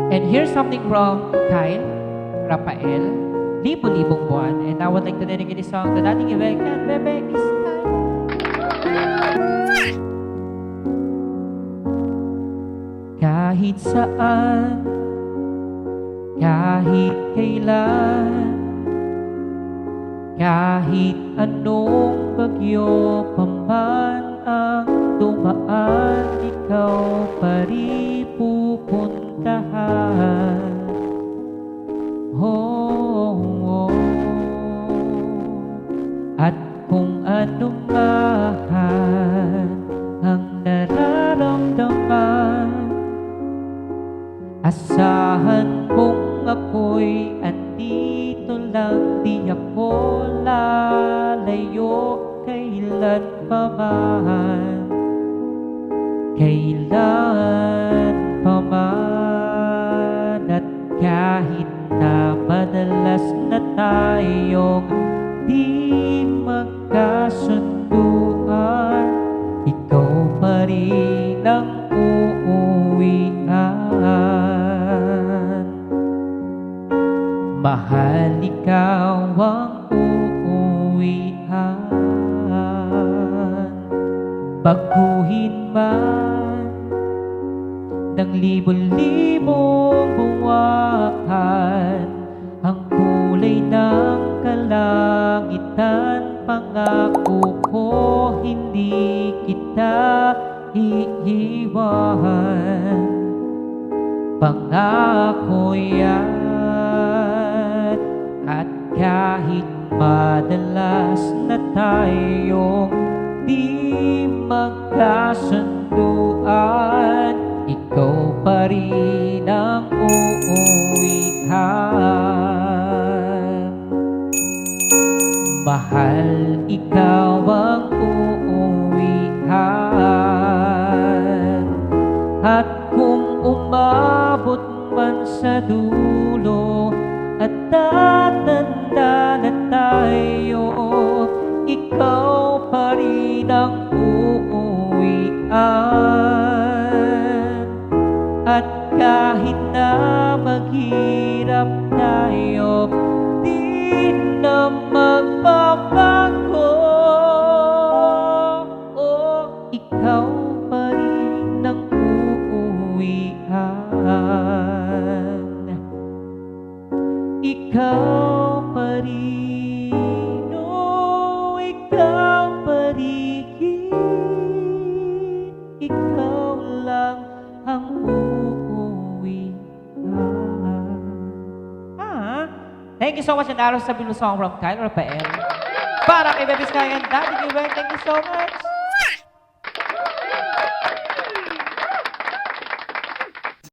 And here's something from Kyle, Rafael, Libo-Libong Buwan. And I would like to dedicate this song to Dating Ibek and Bebe is time. Kahit saan, kahit kailan, kahit anong bagyo pa man ang dumaan, ikaw pa rin pupuntahan. Oh. At kung ano man ang nararamdaman, asahan mong ako'y andito lang, di ako lalayo kailan pa man, kailan pa man. At kahit na madalas na tayong di magkasunduan, ikaw pa rin ang uuwian. Mahal, ikaw ang uuwian. Baguhin man ng libo-libong buwan ang kulay ng kalangitan, pangako ko hindi kita iiwan. Pangako yan. At kahit madalas na tayong di magkasunduan, ikaw pa rin ang uuwihan. Mahal, ikaw ang uuwihan. At kung umabot man sa dulo at tatanda na tayo, ikaw pa rin ang uuwian. At kahit na maghirap tayo, di na magbabago. Oh, ikaw pa rin ang uuwian. Ikaw pa rin, oh, ikaw pa rin. Ikaw lang ang uuwian. Thank you so much, and aros sa Bilusong from Kyle Rafael. Para kay Bebe Sky and Daddy Ibek, thank you so much.